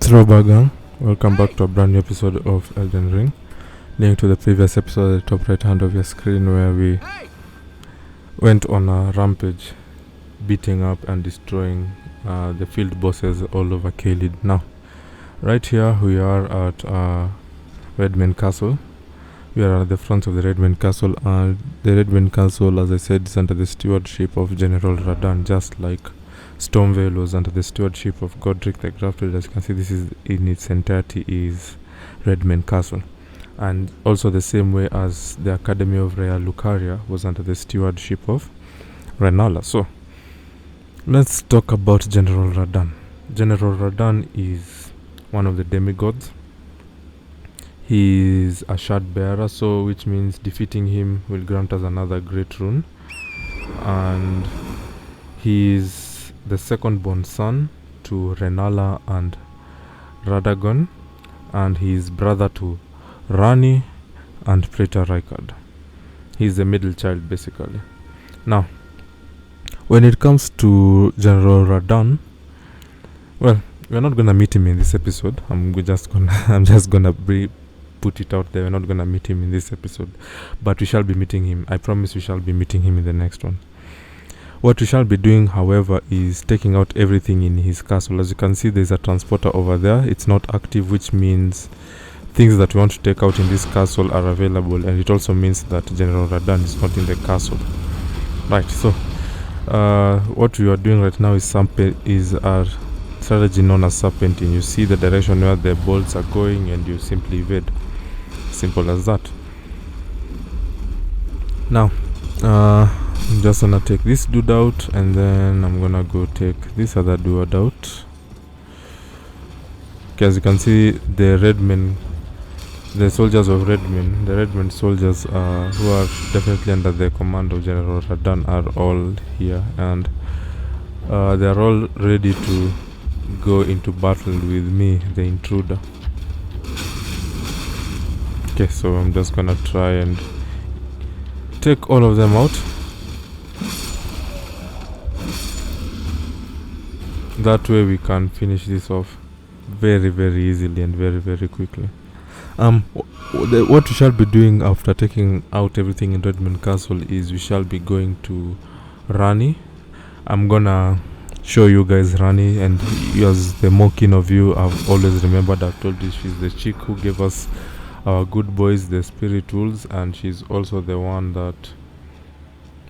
Gang. Welcome back to a brand new episode of Elden Ring. Link to the previous episode at the top right hand of your screen, where we went on a rampage, beating up and destroying the field bosses all over Caelid. Now, right here we are at Redmane Castle. We are at the front of the Redmane Castle, and the Redmane Castle, as I said, is under the stewardship of General Radahn, just like Stormvale was under the stewardship of Godric the Grafted. As you can see, this is in its entirety is Redmane Castle, and also the same way as the Academy of Rhea Lucaria was under the stewardship of Rennala. So let's talk about General Radahn. General Radahn is one of the demigods. He is a shard bearer, so which means defeating him will grant us another great rune, and he is the second born son to Rennala and Radagon, and he is brother to Ranni and Praetor Rykard. He is the middle child, basically. Now, when it comes to General Radahn, well, we're not gonna meet him in this episode. I'm just gonna put it out there. We're not gonna meet him in this episode, but we shall be meeting him. I promise we shall be meeting him in the next one. What we shall be doing, however, is taking out everything in his castle. As you can see, there's a transporter over there. It's not active, which means things that we want to take out in this castle are available, and it also means that General Radahn is not in the castle. Right, so what we are doing right now is our strategy known as Serpenting. You see the direction where the bolts are going, and you simply evade. Simple as that. Now, I'm just gonna take this dude out, and then I'm gonna go take this other dude out. Okay, as you can see, the soldiers of Redmane, the Redmane soldiers who are definitely under the command of General Radahn, are all here, and they are all ready to go into battle with me, the intruder. Okay, so I'm just gonna try and take all of them out. That way we can finish this off very, very easily and very, very quickly. What we shall be doing after taking out everything in Redmane Castle is we shall be going to Ranni. I'm gonna show you guys Ranni, and as the more keen of you have always remembered, I've told you she's the chick who gave us our good boys, the spirit tools, and she's also the one that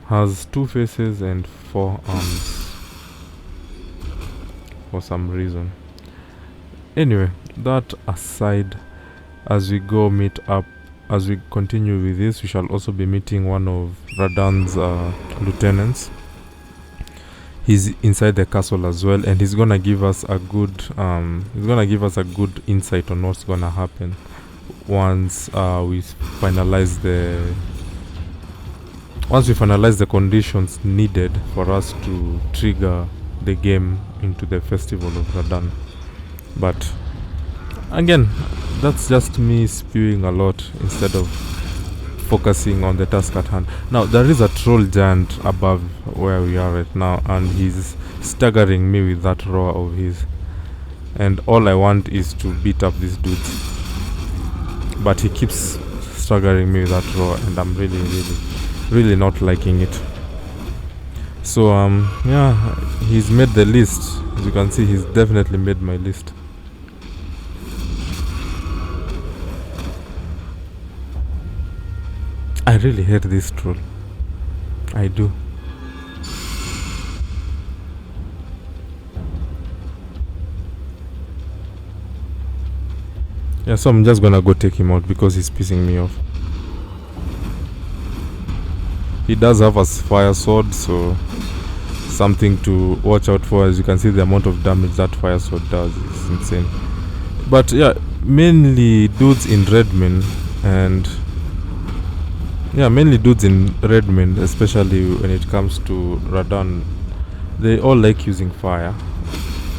has 2 faces and 4 arms for some reason. Anyway, that aside, as we continue with this, we shall also be meeting one of Radahn's lieutenants. He's inside the castle as well, and he's gonna give us a good insight on what's gonna happen once we finalize the conditions needed for us to trigger the game into the Festival of Radahn. But again, that's just me spewing a lot instead of focusing on the task at hand. Now, there is a troll giant above where we are right now, and he's staggering me with that roar of his, and all I want is to beat up these dudes, but he keeps staggering me with that roar, and I'm really not liking it. So yeah, he's made the list. As you can see, he's definitely made my list. I really hate this troll. I do. Yeah, so I'm just gonna go take him out because he's pissing me off. He does have a fire sword, so something to watch out for. As you can see, the amount of damage that fire sword does is insane. But yeah, mainly dudes in Redmane, especially when it comes to Radahn, they all like using fire.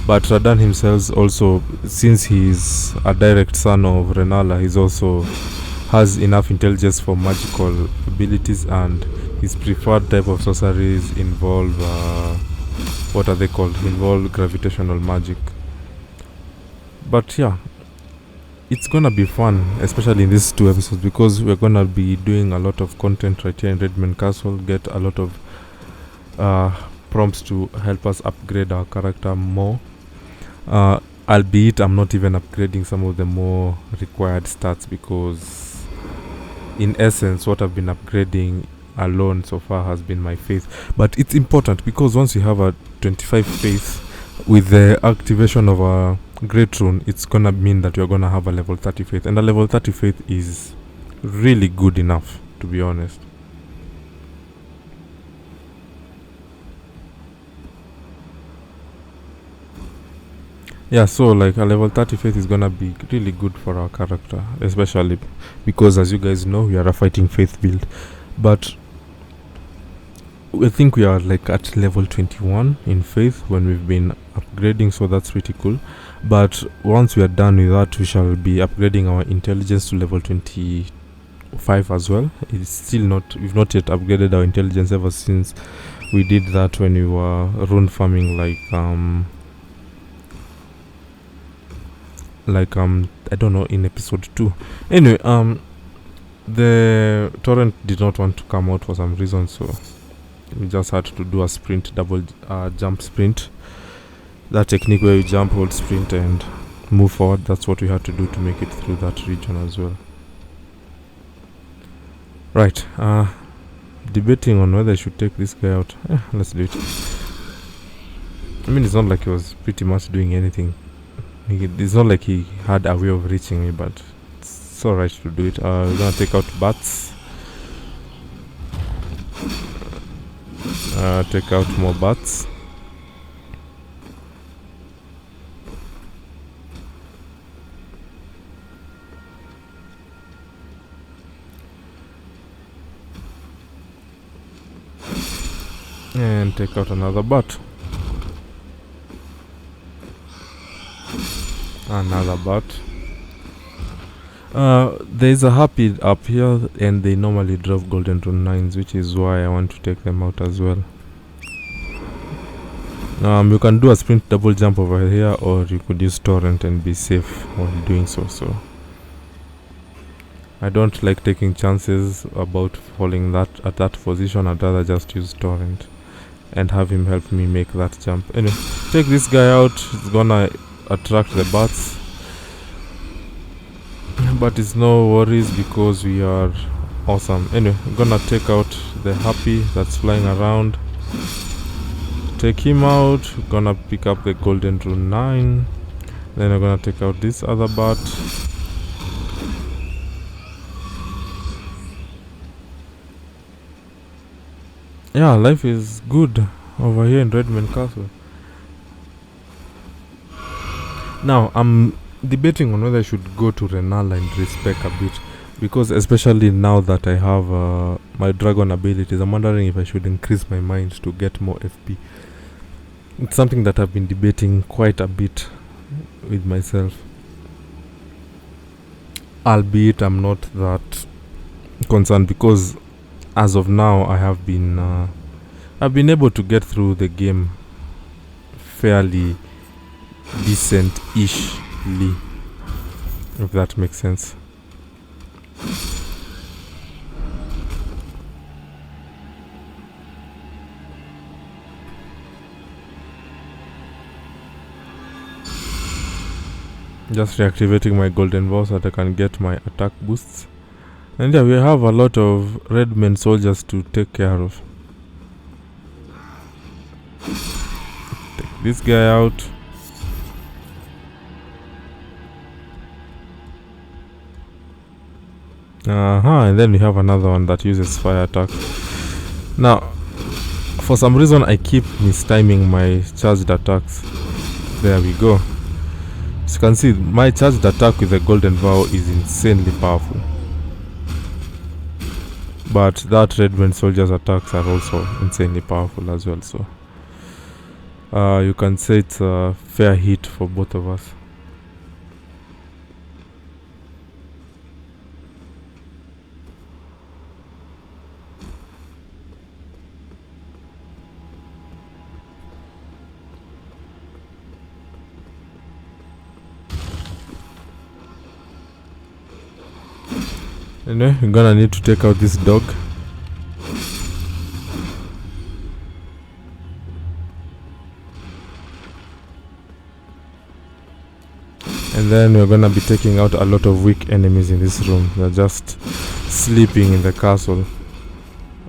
But Radahn himself also, since he's a direct son of Rennala, he's also has enough intelligence for magical abilities, and his preferred type of sorceries involve gravitational magic. But yeah, it's gonna be fun, especially in these 2 episodes, because we're gonna be doing a lot of content right here in Redmane Castle, get a lot of uh, prompts to help us upgrade our character more. Albeit I'm not even upgrading some of the more required stats, because in essence what I've been upgrading alone so far has been my faith. But it's important, because once you have a 25 faith, with the activation of a great rune, it's gonna mean that you're gonna have a level 30 faith, and a level 30 faith is really good enough, to be honest. Yeah, so like a level 30 faith is gonna be really good for our character, especially because, as you guys know, we are a fighting faith build. But I think we are like at level 21 in faith when we've been upgrading, so that's pretty cool. But once we are done with that, we shall be upgrading our intelligence to level 25 as well. It's still not, we've not yet upgraded our intelligence ever since we did that when we were rune farming, like I don't know, in episode 2. Anyway, the torrent did not want to come out for some reason, so we just had to do a sprint, double jump sprint. That technique where you jump, hold sprint, and move forward. That's what we had to do to make it through that region as well. Right, debating on whether I should take this guy out. Let's do it. I mean, it's not like he was pretty much doing anything. It's not like he had a way of reaching me, but it's alright to do it. We're gonna take out bats. Take out more bats. And take out another bat. Another bat. There's a happy up here, and they normally drop golden rune 9s, which is why I want to take them out as well. You can do a sprint double jump over here, or you could use torrent and be safe while doing so. So I don't like taking chances about falling at that position. I'd rather just use torrent and have him help me make that jump. Anyway, take this guy out. It's gonna attract the bats, but it's no worries because we are awesome. Anyway, I'm gonna take out the happy that's flying around. Take him out. We're gonna pick up the golden rune 9. Then I'm gonna take out this other bat. Yeah, life is good over here in Redmane Castle. Now, I'm debating on whether I should go to Renala and respec a bit, because especially now that I have my dragon abilities, I'm wondering if I should increase my mind to get more FP. It's something that I've been debating quite a bit with myself. Albeit I'm not that concerned, because as of now I've been able to get through the game fairly decent-ishly, if that makes sense. Just reactivating my golden bow so that I can get my attack boosts. And yeah, we have a lot of Redmane soldiers to take care of. Take this guy out. And then we have another one that uses fire attack. Now, for some reason I keep mistiming my charged attacks. There we go. As you can see, my charged attack with the golden vow is insanely powerful. But that Redmane soldier's attacks are also insanely powerful as well. So you can say it's a fair hit for both of us. Anyway, we're gonna need to take out this dog. And then we're gonna be taking out a lot of weak enemies in this room. They're just sleeping in the castle,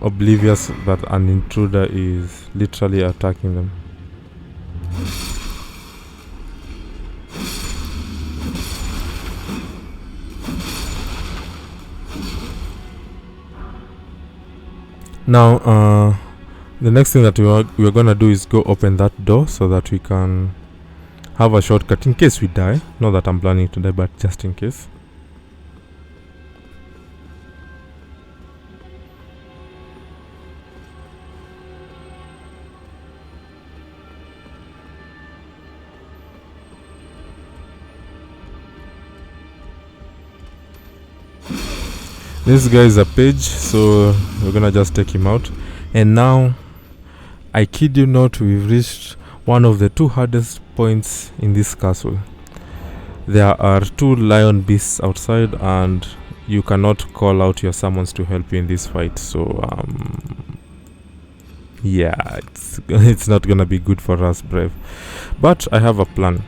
oblivious that an intruder is literally attacking them. Now, the next thing that we're gonna do is go open that door so that we can have a shortcut in case we die. Not that I'm planning to die, but just in case. This guy is a page, so we're gonna just take him out. And now, I kid you not, we've reached one of the 2 hardest points in this castle. There are 2 lion beasts outside, and you cannot call out your summons to help you in this fight. So yeah, it's not gonna be good for us, brave. But I have a plan.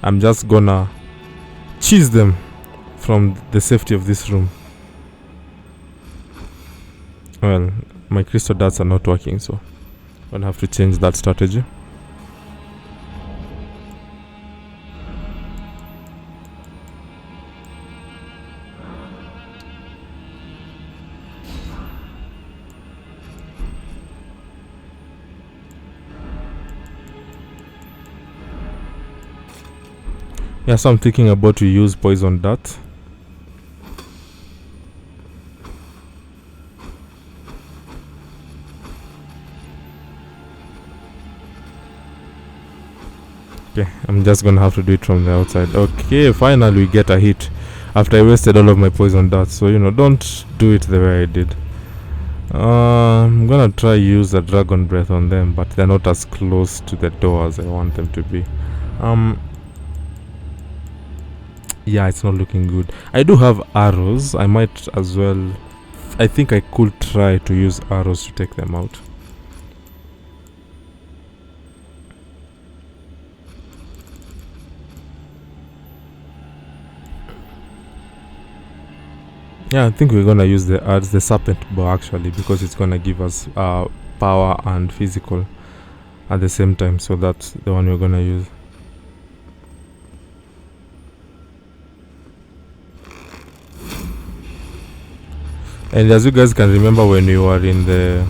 I'm just gonna cheese them from the safety of this room. Well, my crystal darts are not working, so I'm gonna have to change that strategy. Yeah, so I'm thinking about to use poison dart. Okay, I'm just gonna have to do it from the outside. Okay, finally we get a hit after I wasted all of my poison darts. So, don't do it the way I did. I'm gonna try use a dragon breath on them, but they're not as close to the door as I want them to be. Yeah, it's not looking good. I do have arrows. I might as well. I think I could try to use arrows to take them out. Yeah, I think we're gonna use the serpent bow actually, because it's gonna give us power and physical at the same time. So that's the one we're gonna use. And as you guys can remember, when we were in the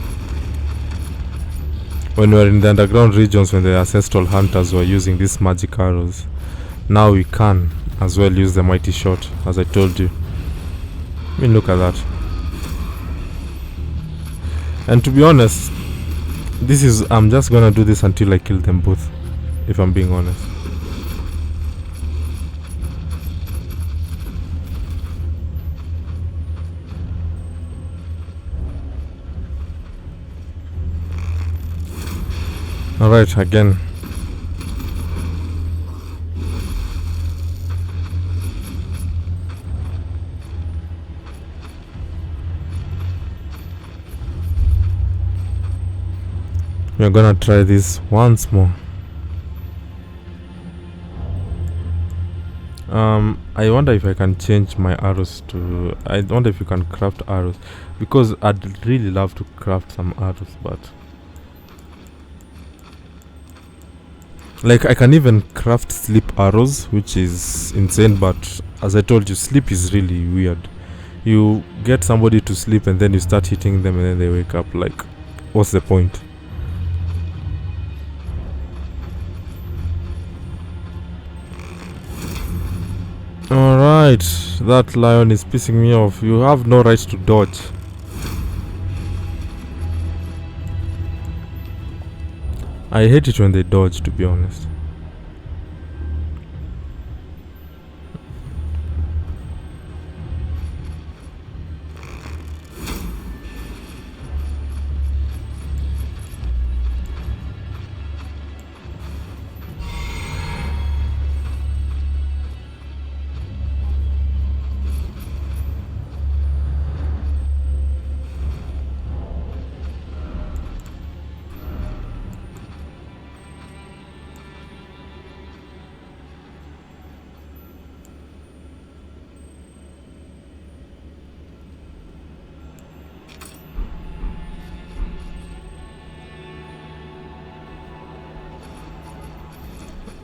underground regions, when the ancestral hunters were using these magic arrows, now we can as well use the mighty shot, as I told you. I mean, look at that. And to be honest, I'm just gonna do this until I kill them both, if I'm being honest. Alright, again. We're gonna try this once more. I wonder if I can change my arrows to... I wonder if you can craft arrows, because I'd really love to craft some arrows, but... Like, I can even craft sleep arrows, which is insane, but as I told you, sleep is really weird. You get somebody to sleep and then you start hitting them and then they wake up. Like, what's the point? Alright, that lion is pissing me off. You have no right to dodge. I hate it when they dodge, to be honest.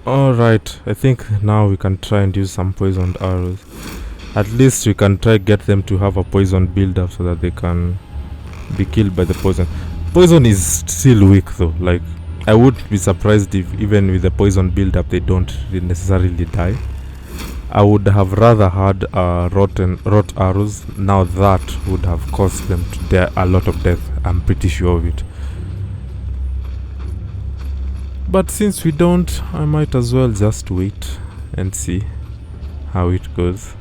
Alright, I think now we can try and use some poisoned arrows. At least we can try get them to have a poison build up so that they can be killed by the poison. Poison is still weak though. Like, I would be surprised if even with the poison build up they don't necessarily die. I would have rather had rot arrows. Now that would have caused them to die a lot of death. I'm pretty sure of it. But since we don't, I might as well just wait and see how it goes.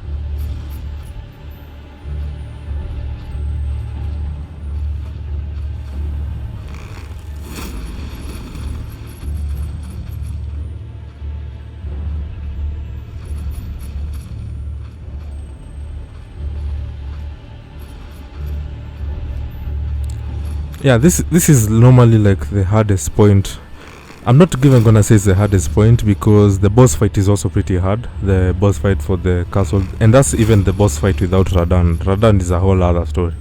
Yeah, this is normally like the hardest point. I'm not even gonna say it's the hardest point because the boss fight is also pretty hard. The boss fight for the castle, and that's even the boss fight without Radan. Radan is a whole other story.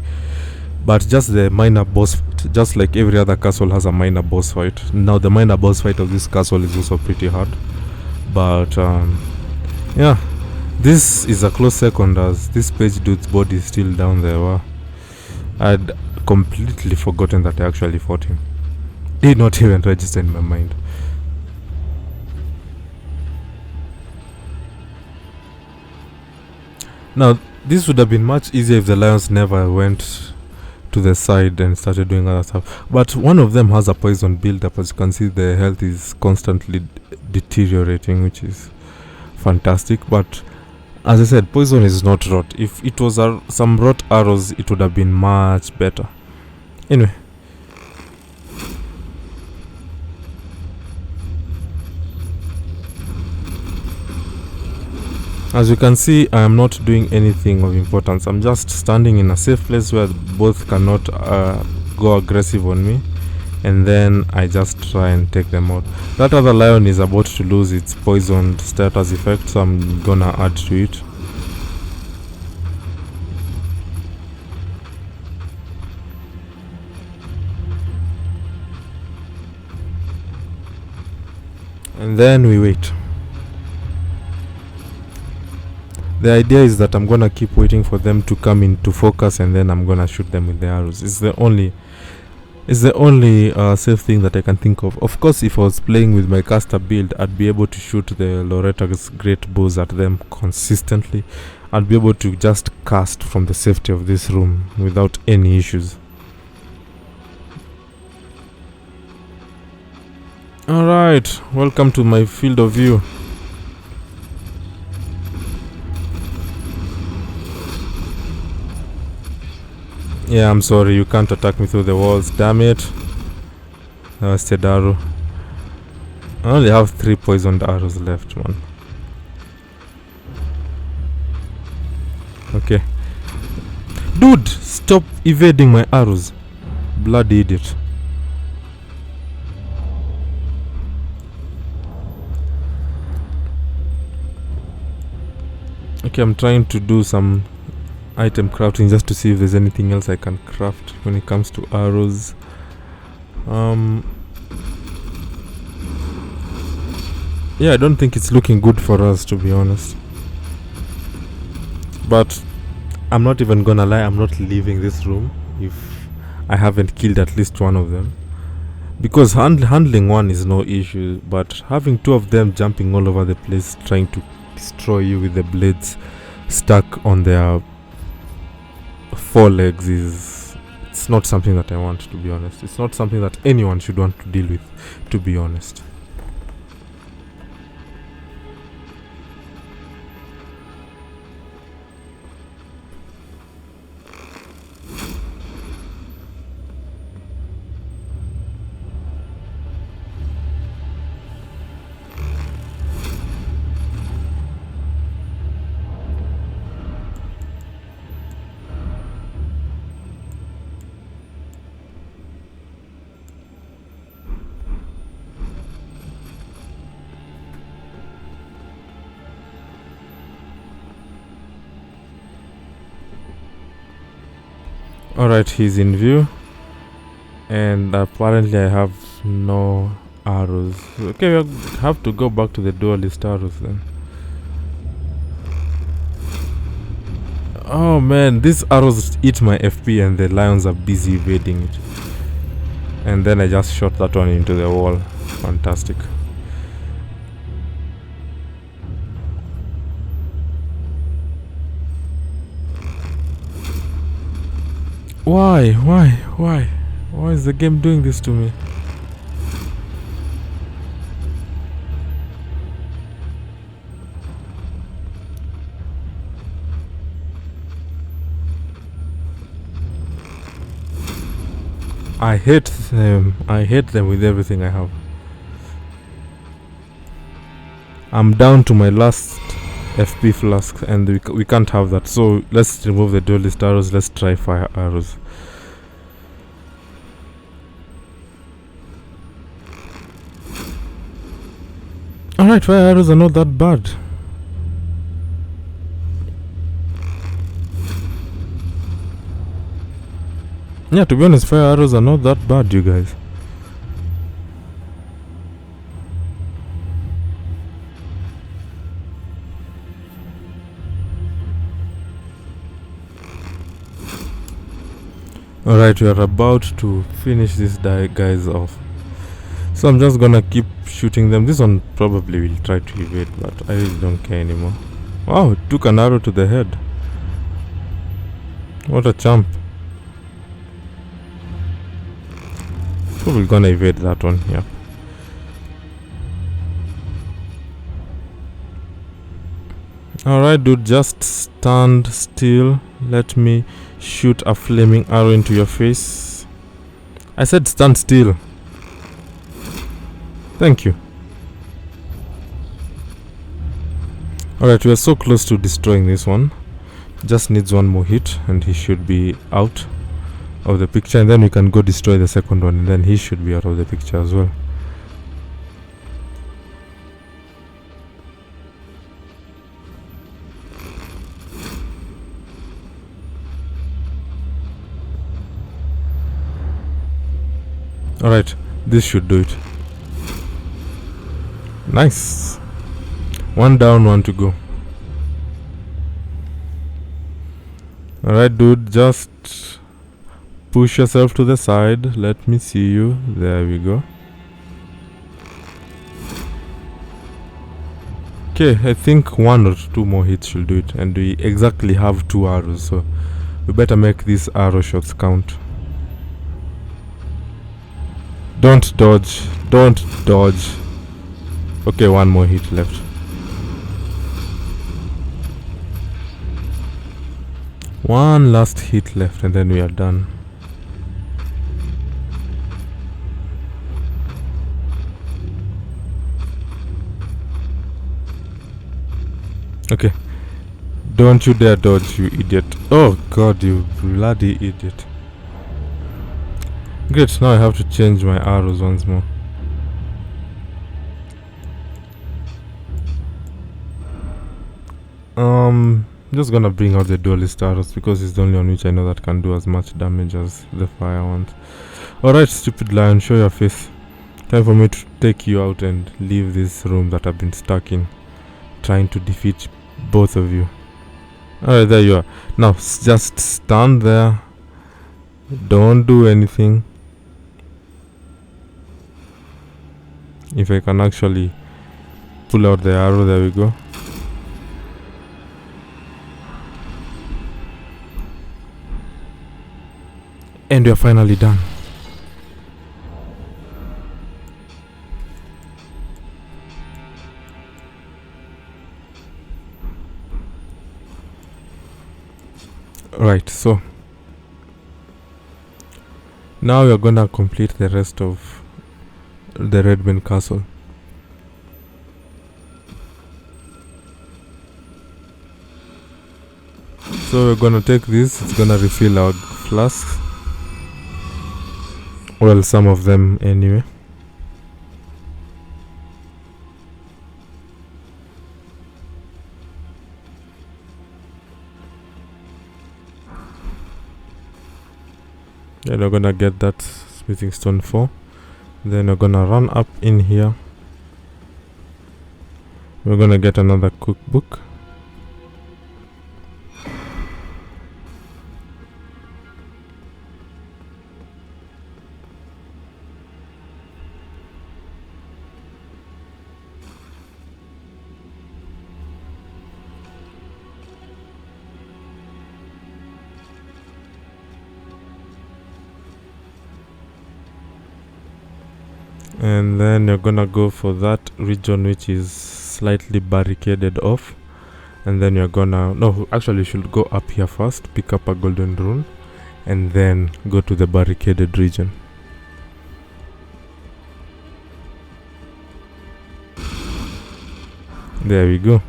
But just the minor boss fight, just like every other castle has a minor boss fight. Now the minor boss fight of this castle is also pretty hard. But yeah, this is a close second as this page dude's body is still down there. Wow. I'd completely forgotten that I actually fought him. Did not even register in my mind. Now, this would have been much easier if the lions never went to the side and started doing other stuff. But one of them has a poison build-up. As you can see, the health is constantly deteriorating, which is fantastic. But as I said, poison is not rot. If it was some rot arrows, it would have been much better. Anyway. As you can see, I am not doing anything of importance. I'm just standing in a safe place where both cannot go aggressive on me. And then I just try and take them out. That other lion is about to lose its poisoned status effect, so I'm gonna add to it. And then we wait. The idea is that I'm gonna keep waiting for them to come into focus and then I'm gonna shoot them with the arrows. It's the only safe thing that I can think of. Of course, if I was playing with my caster build, I'd be able to shoot the Loretta's great bows at them consistently. I'd be able to just cast from the safety of this room without any issues. Alright, welcome to my field of view. Yeah, I'm sorry, you can't attack me through the walls, damn it. Wasted arrow. I only have 3 poisoned arrows left, man. Okay. Dude, stop evading my arrows. Bloody idiot. Okay, I'm trying to do some item crafting just to see if there's anything else I can craft when it comes to arrows. Yeah, I don't think it's looking good for us, to be honest. But I'm not even gonna lie, I'm not leaving this room if I haven't killed at least one of them. Because handling one is no issue, but having 2 of them jumping all over the place trying to destroy you with the blades stuck on their 4 legs it's not something that I want, to be honest. It's not something that anyone should want to deal with, to be honest. Alright, he's in view. And apparently I have no arrows. Okay, we have to go back to the duelist arrows then. Oh man, these arrows eat my FP and the lions are busy evading it. And then I just shot that one into the wall. Fantastic. Why? Why is the game doing this to me? I hate them. I hate them with everything I have. I'm down to my last FP flask and we can't have that. So let's remove the duelist arrows. Let's try fire arrows. Alright, fire arrows are not that bad. Yeah, to be honest, fire arrows are not that bad, you guys. Alright, we are about to finish this guys off. So I'm just gonna keep shooting them. This one probably will try to evade, but I really don't care anymore. Wow, it took an arrow to the head. What a champ. Probably gonna evade that one, yeah. Alright dude, just stand still. Let me shoot a flaming arrow into your face. I said stand still. Thank you. Alright, we are so close to destroying this one. Just needs one more hit and he should be out of the picture, and then we can go destroy the second one and then he should be out of the picture as well. Alright, this should do it. Nice. One down, one to go. Alright dude, just push yourself to the side. Let me see you. There we go. Okay, I think one or two more hits should do it. And we exactly have 2 arrows, so we better make these arrow shots count. Don't dodge. Don't dodge. Okay, one more hit left. One last hit left and then we are done. Okay. Don't you dare dodge, you idiot. Oh god, you bloody idiot. Great, now I have to change my arrows once more. I'm just gonna bring out the duelist arrows because it's the only one which I know that can do as much damage as the fire ones. Alright, stupid lion, show your face. Time for me to take you out and leave this room that I've been stuck in, trying to defeat both of you. Alright, there you are. Now, just stand there. Don't do anything. If I can actually pull out the arrow, there we go. And we are finally done. Right, so now we are gonna complete the rest of the Redmane castle. So we're gonna take this, it's gonna refill our flasks. Well, some of them anyway. And we're gonna get that smithing stone 4 Then we're gonna run up in here. We're gonna get another cookbook. And then you're gonna go for that region which is slightly barricaded off. And then you're gonna... No, actually you should go up here first, pick up a golden rune, and then go to the barricaded region. There we go.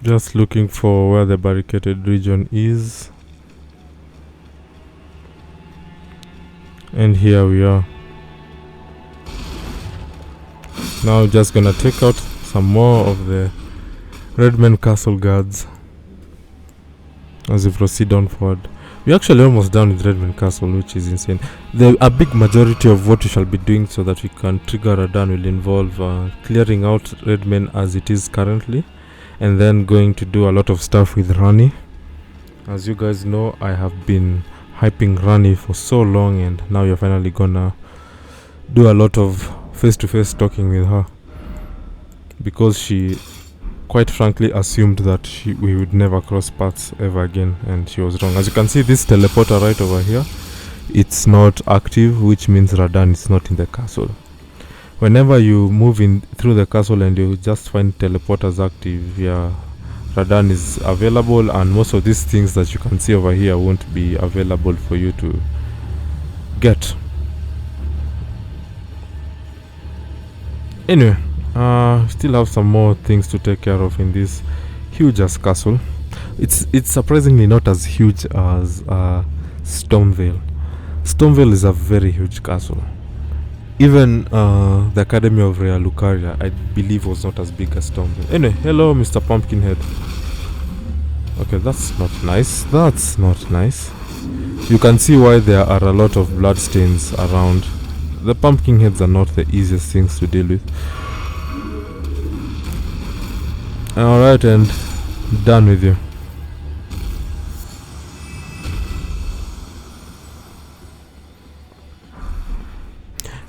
Just looking for where the barricaded region is. And here we are. Now just gonna take out some more of the Redmane castle guards as we proceed on forward. We're actually almost done with Redmane castle, which is insane. A big majority of what we shall be doing so that we can trigger Radahn will involve clearing out Redmane as it is currently, and then going to do a lot of stuff with Ranni. As you guys know, I have been hyping Ranni for so long, and now you're finally gonna do a lot of face-to-face talking with her, because she quite frankly assumed that we would never cross paths ever again, and she was wrong. As you can see, this teleporter right over here, it's not active, which means Radahn is not in the castle. Whenever you move in through the castle and you just find teleporters active, yeah, Radahn is available, and most of these things that you can see over here won't be available for you to get. Anyway, still have some more things to take care of in this huge ass castle. It's surprisingly not as huge as Stormvale. Stormvale is a very huge castle. Even the Academy of Rea Lucaria, I believe, was not as big as Stormvale. Anyway, hello, Mr. Pumpkinhead. Okay, that's not nice. That's not nice. You can see why there are a lot of bloodstains around. The pumpkin heads are not the easiest things to deal with. Alright, and done with you.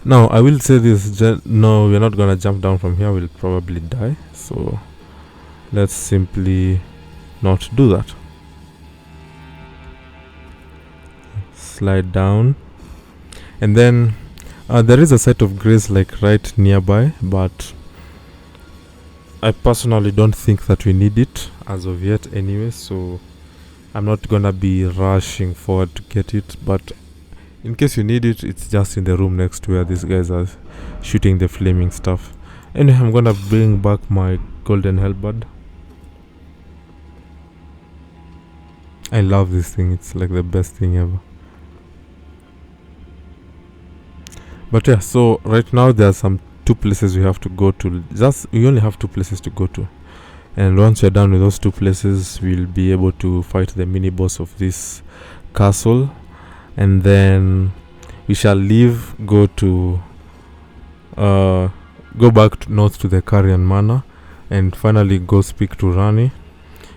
Now, I will say this, no, we're not gonna jump down from here, we'll probably die. So, let's simply not do that. Slide down. And then there is a set of graves like right nearby, but I personally don't think that we need it as of yet anyway, so I'm not gonna be rushing forward to get it, but in case you need it, it's just in the room next to where these guys are shooting the flaming stuff. Anyway, I'm gonna bring back my golden halberd. I love this thing, it's like the best thing ever. But yeah, so right now there are some 2 places we have to go to. We only have 2 places to go to, and once we're done with those 2 places, we'll be able to fight the mini boss of this castle, and then we shall leave, go back north to the Carian Manor, and finally go speak to Ranni.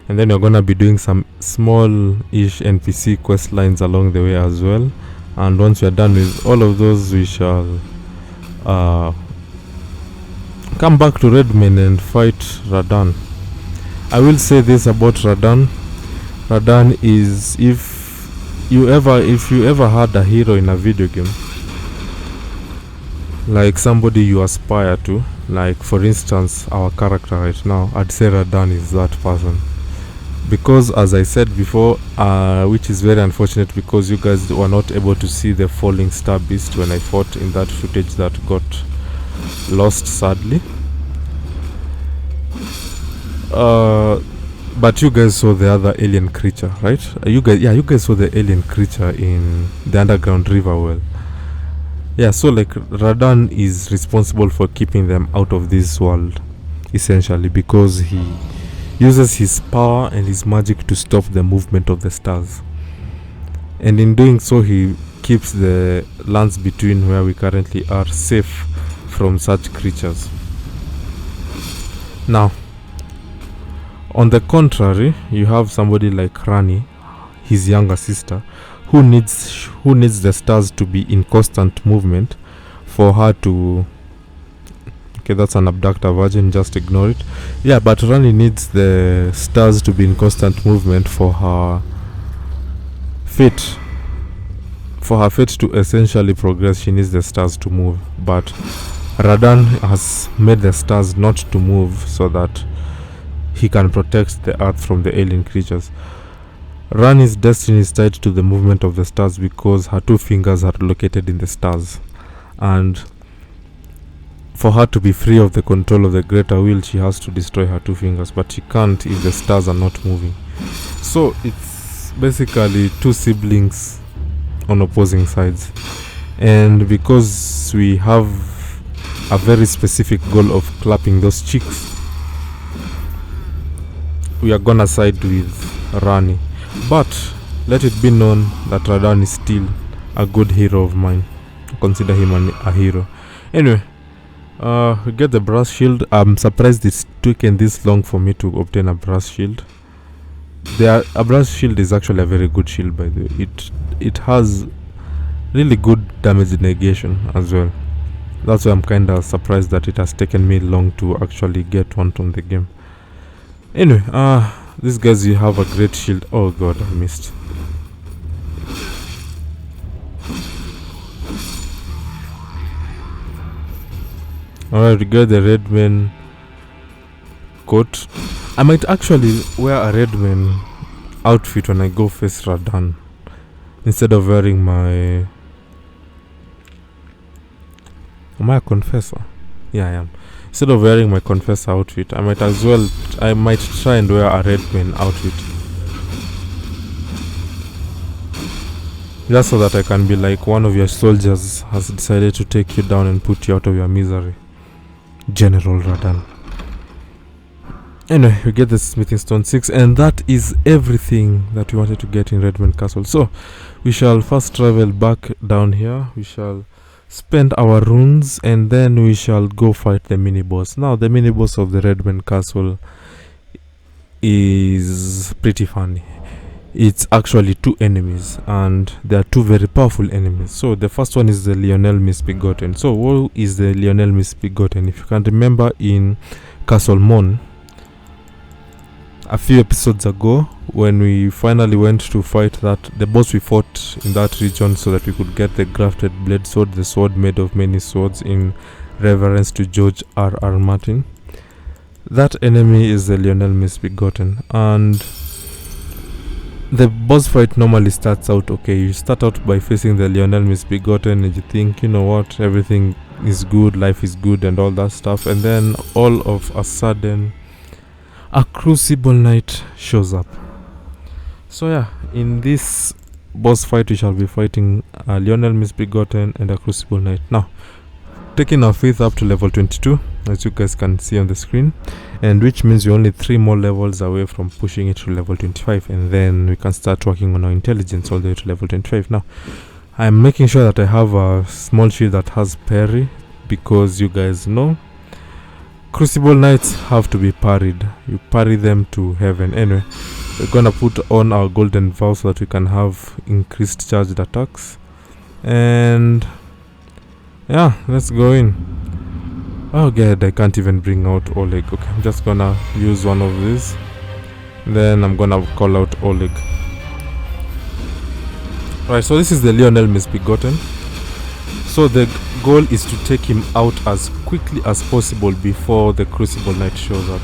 And then we're gonna be doing some small-ish NPC quest lines along the way as well. And once we are done with all of those, we shall come back to Redmane and fight Radahn. I will say this about Radahn. Radahn is, if you ever had a hero in a video game, like somebody you aspire to, like for instance our character right now, I'd say Radahn is that person. Because as I said before, which is very unfortunate because you guys were not able to see the falling star beast when I fought in that footage that got lost sadly. But you guys saw the other alien creature, right? You guys saw the alien creature in the underground river well. Yeah, so like Radan is responsible for keeping them out of this world, essentially, because he uses his power and his magic to stop the movement of the stars. And in doing so, he keeps the lands between where we currently are safe from such creatures. Now, on the contrary, you have somebody like Ranni, his younger sister, who needs the stars to be in constant movement for her to... Okay, that's an abductor virgin, just ignore it. Yeah, but Ranni needs the stars to be in constant movement for her fate. For her fate to essentially progress, she needs the stars to move. But Radan has made the stars not to move so that he can protect the earth from the alien creatures. Ranni's destiny is tied to the movement of the stars because her 2 fingers are located in the stars. And for her to be free of the control of the greater will, she has to destroy her 2 fingers. But she can't if the stars are not moving. So it's basically 2 siblings on opposing sides. And because we have a very specific goal of clapping those cheeks, we are gonna side with Ranni. But let it be known that Radan is still a good hero of mine. Consider him a hero. Anyway, we get the brass shield. I'm surprised it's taken this long for me to obtain a brass shield. A brass shield is actually a very good shield, by the way. It has really good damage negation as well. That's why I'm kinda surprised that it has taken me long to actually get one from the game. Anyway, these guys, you have a great shield. Oh god, I missed. Alright, we got the Redmane coat. I might actually wear a Redmane outfit when I go face Radan, instead of wearing my... Am I a confessor? Yeah, I am. Instead of wearing my confessor outfit, I might try and wear a Redmane outfit, just so that I can be like, one of your soldiers has decided to take you down and put you out of your misery, General Radan. Anyway, we get the smithing stone 6, and that is everything that we wanted to get in Redmane Castle. So we shall first travel back down here. We shall spend our runes, and then we shall go fight the mini boss. Now the mini boss of the Redmane Castle is pretty funny. It's actually 2 enemies, and they are 2 very powerful enemies. So the first one is the Lionel Misbegotten. So who is the Lionel Misbegotten? If you can remember, in Castle Mon, a few episodes ago, when we finally went to fight the boss we fought in that region, so that we could get the grafted blade sword, the sword made of many swords, in reverence to George R.R. Martin. That enemy is the Lionel Misbegotten, and the boss fight normally starts out okay. You start out by facing the Lionel Misbegotten, and you think, you know what, everything is good, life is good, and all that stuff, and then all of a sudden, a Crucible Knight shows up. So yeah, in this boss fight, we shall be fighting a Lionel Misbegotten and a Crucible Knight. Now, taking our faith up to level 22, as you guys can see on the screen, and which means we're only 3 more levels away from pushing it to level 25, and then we can start working on our intelligence all the way to level 25. Now, I'm making sure that I have a small shield that has parry, because you guys know Crucible Knights have to be parried. You parry them to heaven. Anyway, we're gonna put on our golden vow so that we can have increased charged attacks. And yeah, let's go in. Oh god, I can't even bring out Oleg. Okay, I'm just gonna use one of these. Then I'm gonna call out Oleg. Right, so this is the Lionel Misbegotten. So the goal is to take him out as quickly as possible before the Crucible Knight shows up.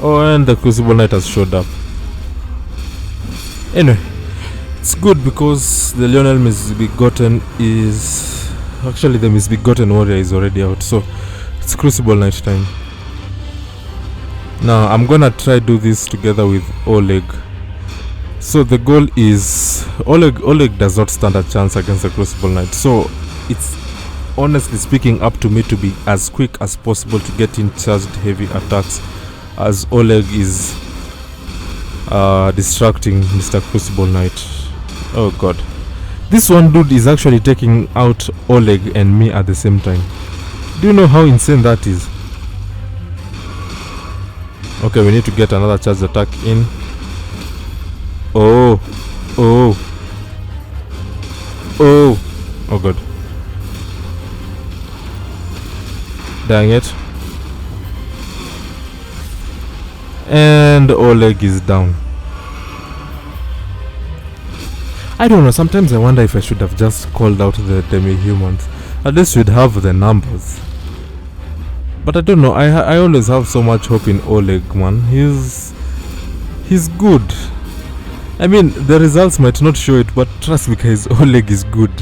Oh, and the Crucible Knight has showed up. Anyway, it's good because the Lionel Misbegotten is... Actually, the Misbegotten warrior is already out, so it's Crucible Knight time. Now I'm gonna try do this together with Oleg. So the goal is Oleg does not stand a chance against the Crucible Knight. So it's honestly speaking up to me to be as quick as possible to get in charged heavy attacks, as Oleg is distracting Mr. Crucible Knight. Oh god. This one dude is actually taking out Oleg and me at the same time. Do you know how insane that is? Okay, we need to get another charged attack in. Oh god. Dang it. And Oleg is down. I don't know, sometimes I wonder if I should have just called out the demi-humans. At least we'd have the numbers. But I don't know, I always have so much hope in Oleg, man. He's good. I mean, the results might not show it, but trust me guys, Oleg is good.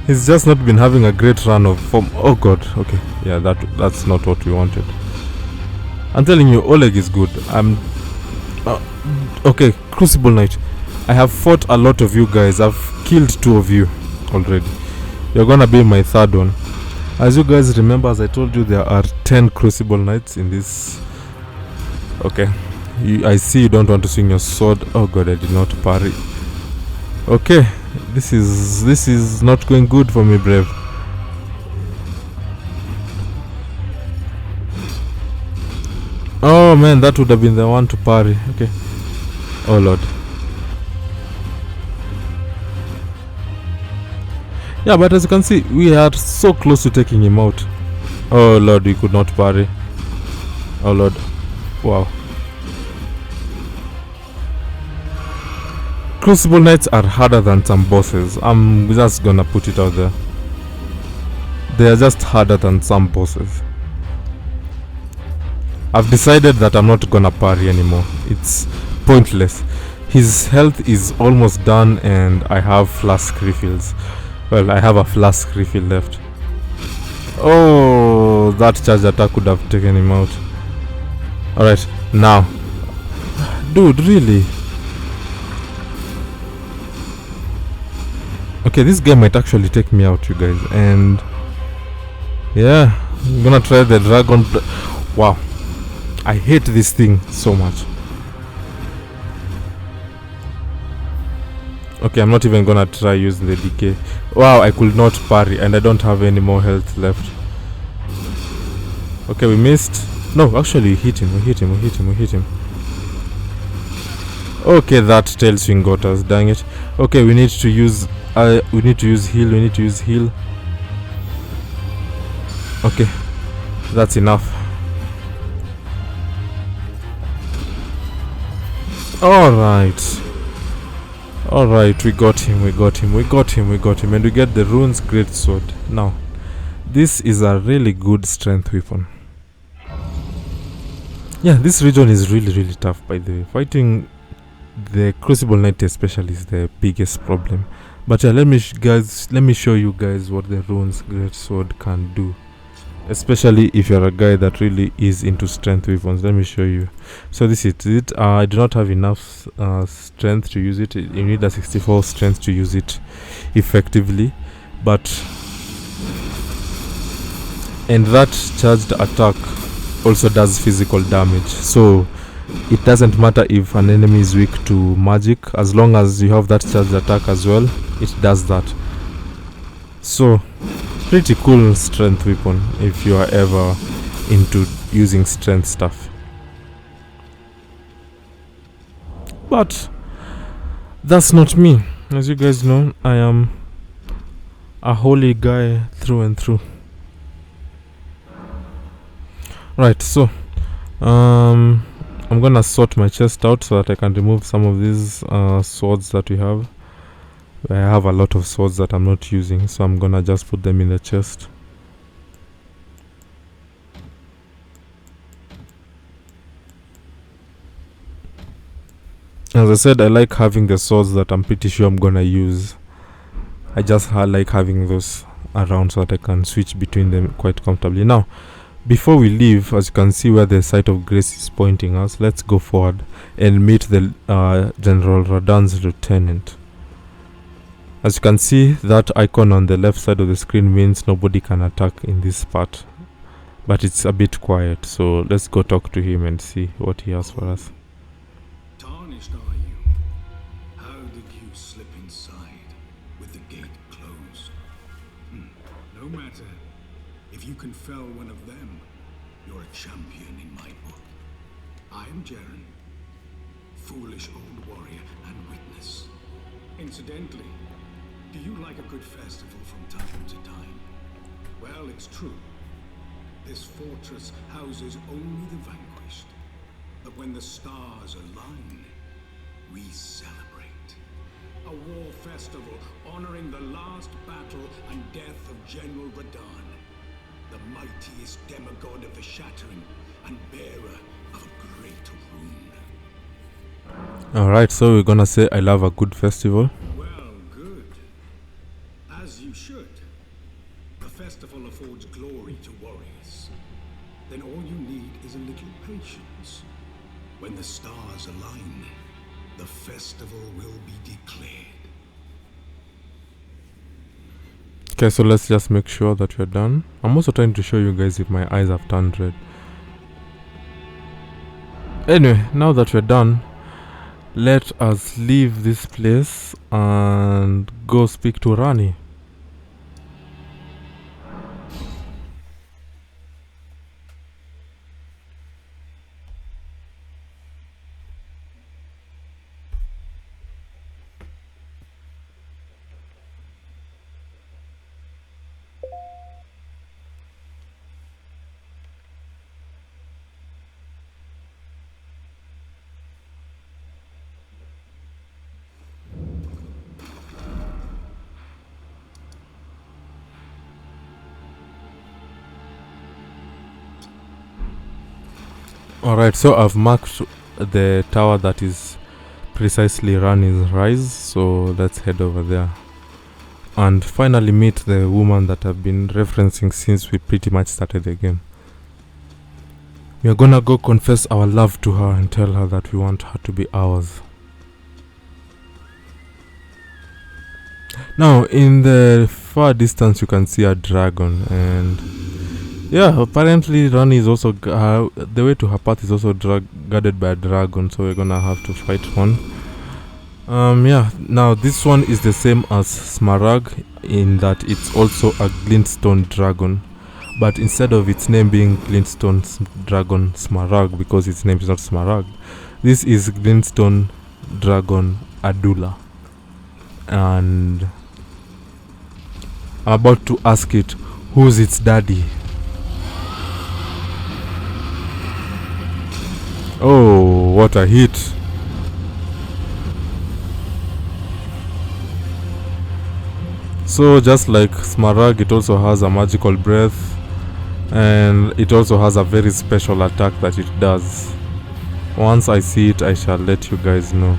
He's just not been having a great run of form. Oh god, okay. Yeah, that's not what we wanted. I'm telling you, Oleg is good. Okay, Crucible Knight. I have fought a lot of you guys. I've killed 2 of you already. You're gonna be my 3rd one. As you guys remember, as I told you, there are 10 Crucible Knights in this. Okay. I see you don't want to swing your sword. Oh god, I did not parry. Okay. This is not going good for me, brave. Oh man, that would have been the one to parry. Okay. Oh lord. Yeah, but as you can see, we are so close to taking him out. Oh lord, we could not parry. Oh lord. Wow. Crucible Knights are harder than some bosses. I'm just gonna put it out there. They are just harder than some bosses. I've decided that I'm not gonna parry anymore. It's pointless. His health is almost done and I have flask refills. Well, I have a flask refill left. Oh, that charge attack could have taken him out. Alright, now. Dude, really? Okay, this game might actually take me out, you guys. And yeah, I'm gonna try the dragon. Wow. I hate this thing so much. Okay, I'm not even gonna try using the decay. Wow, I could not parry and I don't have any more health left. Okay, we missed. No, actually we hit him. Okay, that tail swing got us, dang it. Okay, we need to use heal. Okay, that's enough. Alright, we got him, and we get the runes great sword. Now, this is a really good strength weapon. Yeah, this region is really tough, by the way. Fighting the Crucible Knight especially is the biggest problem. But yeah, let me show you guys what the runes great sword can do. Especially if you're a guy that really is into strength weapons. Let me show you. So this is it. I do not have enough strength to use it. You need a 64 strength to use it effectively. And that charged attack also does physical damage. So it doesn't matter if an enemy is weak to magic, as long as you have that charged attack as well, it does that. So pretty cool strength weapon if you are ever into using strength stuff. But that's not me. As you guys know, I am a holy guy through and through. Right, so I'm gonna sort my chest out so that I can remove some of these swords that we have. I have a lot of swords that I'm not using, so I'm gonna just put them in the chest. As I said, I like having the swords that I'm pretty sure I'm gonna use. I just like having those around so that I can switch between them quite comfortably. Now, Before we leave, as you can see where the site of grace is pointing us, let's go forward and meet the General Radan's lieutenant. As you can see, that icon on the left side of the screen means nobody can attack in this part, but it's a bit quiet, so let's go talk to him and see what he has for us. Tarnished are you? How did you slip inside with the gate closed? No matter. If you can fell one of them, you're a champion in my book. I am Jaren, foolish old warrior and witness. Incidentally, do you like a good festival from time to time? Well, it's true. This fortress houses only the vanquished. But when the stars align, we celebrate. A war festival honoring the last battle and death of General Radahn, the mightiest demigod of the Shattering and bearer of a great rune. Alright, so we're gonna say I love a good festival. Well, good. As you should. A festival affords glory to warriors. Then all you need is a little patience. When the stars align, the festival will be declared. Okay, so let's just make sure that we're done. I'm also trying to show you guys if my eyes have turned red. Anyway, now that we're done, let us leave this place and go speak to Ranni. Alright, so I've marked the tower that is precisely Ranni's rise, so let's head over there and finally meet the woman that I've been referencing since we pretty much started the game. We are gonna go confess our love to her and tell her that we want her to be ours. Now, in the far distance you can see a dragon, and yeah, apparently Ranni is also the way to her path is also guarded by a dragon, so we're gonna have to fight one. Yeah, now this one is the same as Smaragd in that it's also a glintstone dragon, but instead of its name being glintstone dragon Smaragd, because its name is not Smaragd, this is glintstone dragon Adula. And I'm about to ask it, who's its daddy? Oh, what a hit. So just like Smaragd, it also has a magical breath, and it also has a very special attack that it does. Once I see it, I shall let you guys know.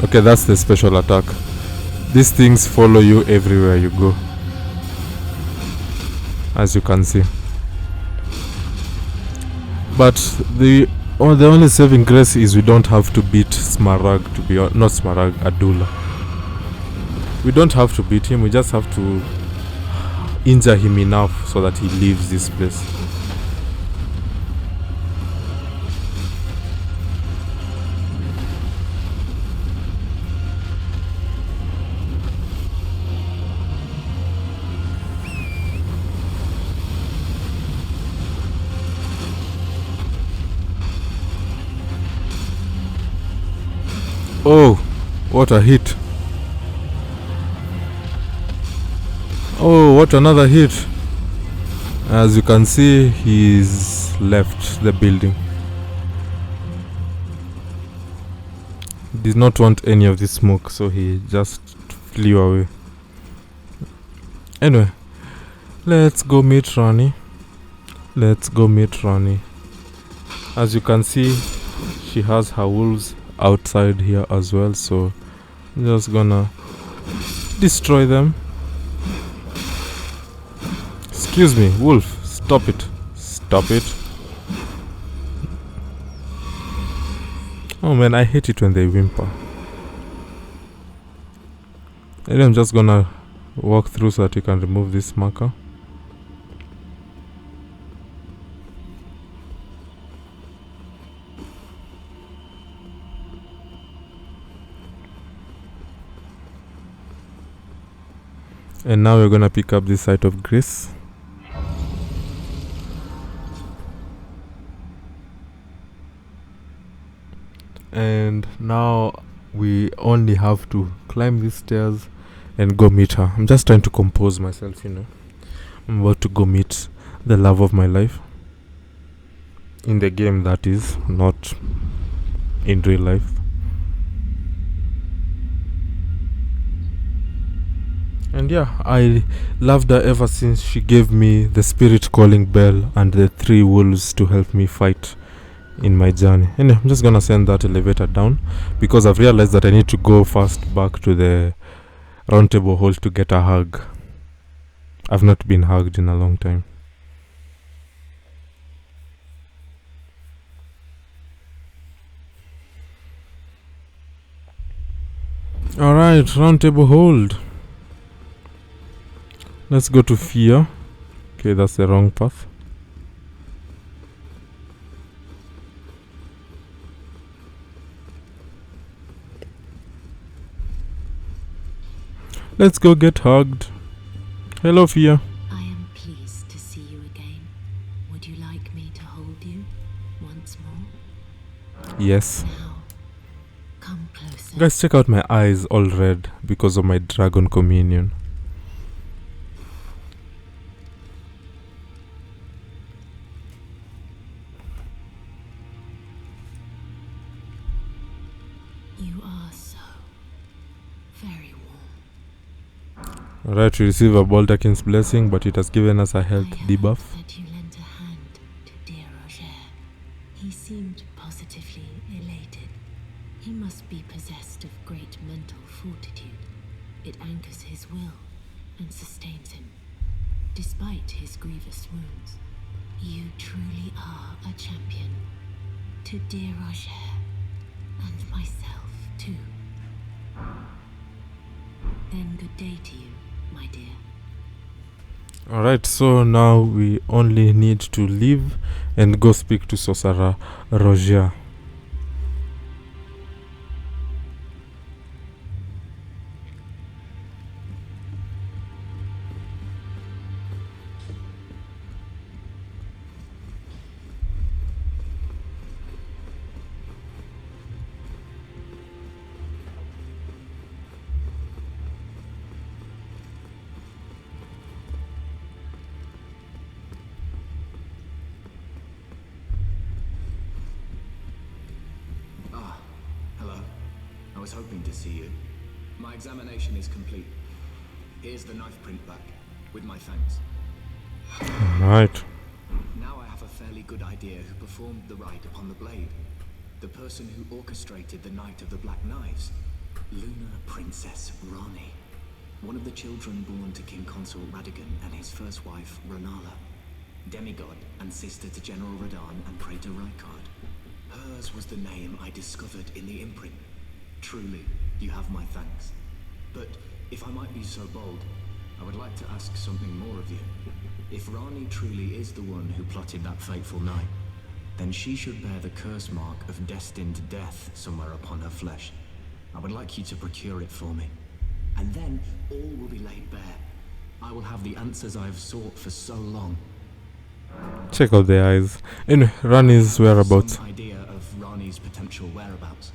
Okay, that's the special attack. These things follow you everywhere you go, as you can see. But the only saving grace is we don't have to beat Smaragd, not Smaragd, Adula. We don't have to beat him, we just have to injure him enough so that he leaves this place. Oh, what a hit. Oh, what another hit. As you can see, he's left the building. Did not want any of this smoke, so he just flew away. Anyway, let's go meet Ranni. As you can see, she has her wolves outside here as well, so I'm just gonna destroy them. Excuse me, wolf, stop it. Stop it. Oh man, I hate it when they whimper. And I'm just gonna walk through so that you can remove this marker. And now we're gonna pick up this site of grace. And now we only have to climb these stairs and go meet her. I'm just trying to compose myself, I'm about to go meet the love of my life. In the game, that is, not in real life. And yeah, I loved her ever since she gave me the spirit calling bell and the 3 wolves to help me fight in my journey. Anyway, I'm just gonna send that elevator down because I've realized that I need to go first back to the round table hall to get a hug. I've not been hugged in a long time. Alright, round table hold. Let's go to fear. Okay, that's the wrong path. Let's go get hugged. Hello, Fear. I am pleased to see you again. Would you like me to hold you once more? Yes. Now, come closer. Guys, check out my eyes all red because of my dragon communion. You are so very warm. Alright, we receive a Baldakin's blessing, but it has given us a health I debuff. heard that you lent a hand to dear Roger. He seemed positively elated. He must be possessed of great mental fortitude. It anchors his will and sustains him, despite his grievous wounds. You truly are a champion. To dear Roger, and myself too. Then good day to you, my dear. Alright, so now we only need to leave and go speak to Sorcerer Roger. I was hoping to see you. My examination is complete. Here's the knife print back, with my thanks. Alright. Now I have a fairly good idea who performed the rite upon the blade. The person who orchestrated the Night of the Black Knives. Lunar Princess Ranni. One of the children born to King Consort Radigan and his first wife, Renala. Demigod and sister to General Radahn and Praetor Rykard. Hers was the name I discovered in the imprint. Truly, you have my thanks. But if I might be so bold, I would like to ask something more of you. If Ranni truly is the one who plotted that fateful night, then she should bear the curse mark of destined death somewhere upon her flesh. I would like you to procure it for me. And then all will be laid bare. I will have the answers I have sought for so long. Check out the eyes. Anyway, Ranni's whereabouts. Some idea of Ranni's potential whereabouts.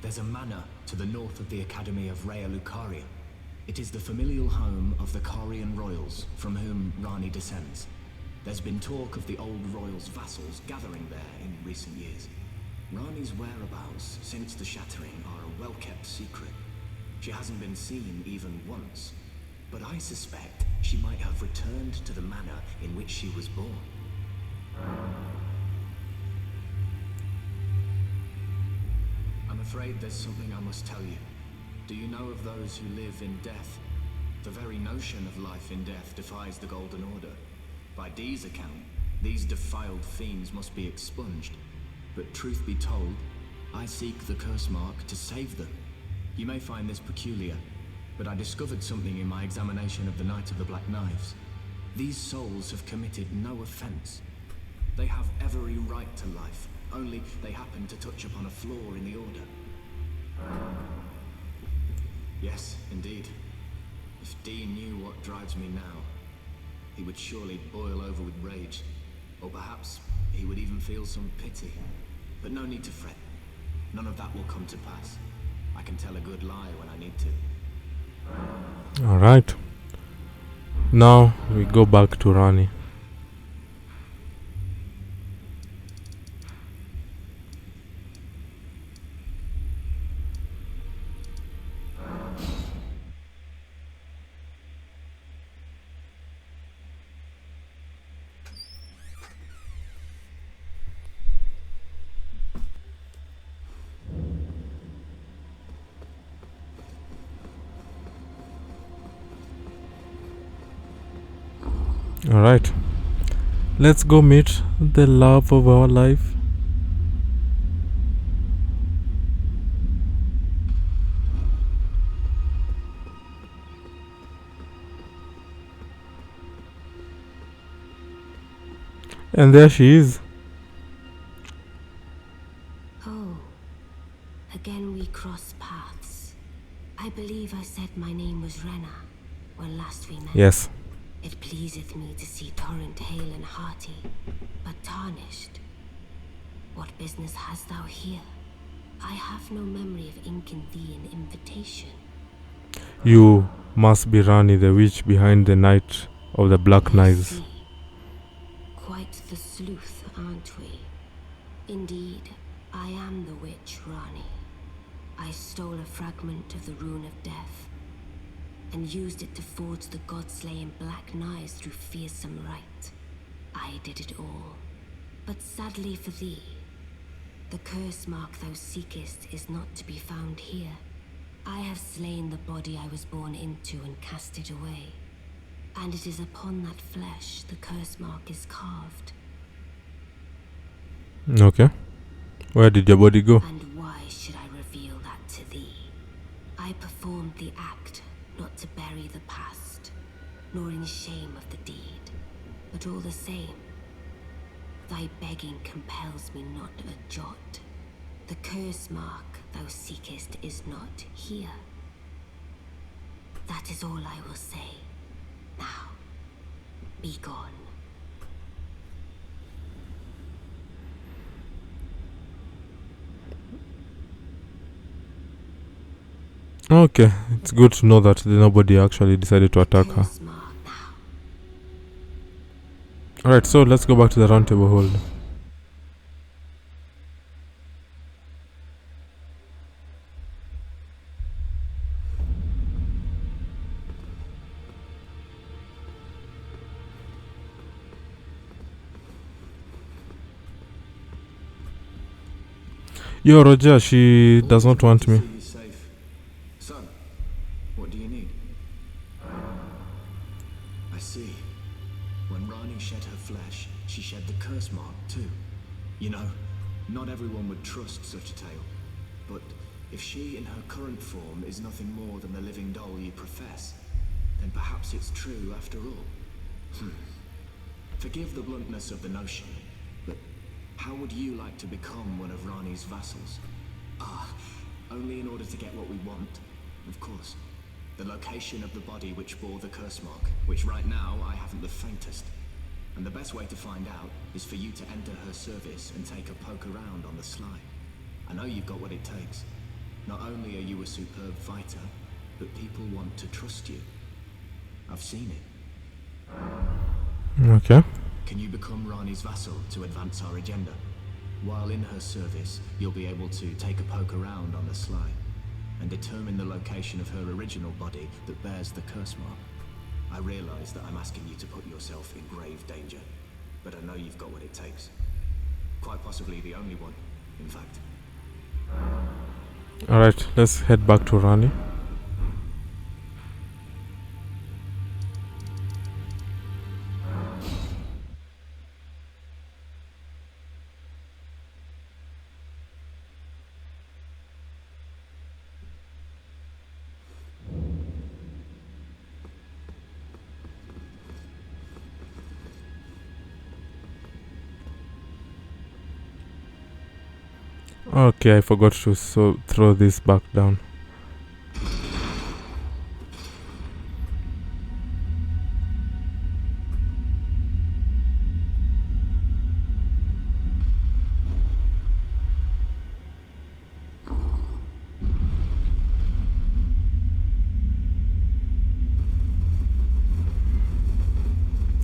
There's a manor to the north of the Academy of Rea Lucaria. It is the familial home of the Carian royals, from whom Ranni descends. There's been talk of the old royals' vassals gathering there in recent years. Ranni's whereabouts since the shattering are a well-kept secret. She hasn't been seen even once, but I suspect she might have returned to the manor in which she was born. afraid there's something I must tell you. Do you know of those who live in death? The very notion of life in death defies the Golden Order. By Dee's account, these defiled fiends must be expunged. But truth be told, I seek the curse mark to save them. You may find this peculiar, but I discovered something in my examination of the Knight of the Black Knives. These souls have committed no offense. They have every right to life, only they happen to touch upon a flaw in the Order. Yes, indeed. If Dee knew what drives me now, he would surely boil over with rage. Or perhaps he would even feel some pity. But no need to fret. None of that will come to pass. I can tell a good lie when I need to. Alright. Now we go back to Ranni. Alright. Let's go meet the love of our life. And there she is. Oh, again we cross paths. I believe I said my name was Renna when last we met. Yes. It pleaseth me to see Torrent hale and hearty, but tarnished. What business hast thou here? I have no memory of inking thee an invitation. You must be Ranni, the witch behind the Knight of the Black Knives. See. Quite the sleuth, aren't we? Indeed, I am the witch Ranni. I stole a fragment of the Rune of Death and used it to forge the god-slaying black knives through fearsome rite. I did it all. But sadly for thee, the curse mark thou seekest is not to be found here. I have slain the body I was born into and cast it away. And it is upon that flesh the curse mark is carved. Okay. Where did your body go? And why should I reveal that to thee? I performed the act not to bury the past, nor in shame of the deed. But all the same, thy begging compels me not a jot. The curse mark thou seekest is not here. That is all I will say. Now, be gone. Okay, it's good to know that nobody actually decided to attack her. Curse mark now. Alright, so let's go back to the round table hold. Yo, Roger, she does not want me. Safe. Son, what do you need? I see. When Ranni shed her flesh, she shed the curse mark too. You know, not everyone would trust such a tale. But if she in her current form is nothing more than the living doll you profess, then perhaps it's true after all. Forgive the bluntness of the notion, but how would you like to become one of Ranni's vassals? Only in order to get what we want, of course. The location of the body which bore the curse mark, which right now I haven't the faintest. And the best way to find out is for you to enter her service and take a poke around on the sly. I know you've got what it takes. Not only are you a superb fighter, but people want to trust you. I've seen it. Okay. Can you become Ranni's vassal to advance our agenda? While in her service, you'll be able to take a poke around on the sly and determine the location of her original body that bears the curse mark. I realize that I'm asking you to put yourself in grave danger, but I know you've got what it takes. Quite possibly the only one, in fact. Alright, let's head back to Ranni. Okay, I forgot to throw this back down.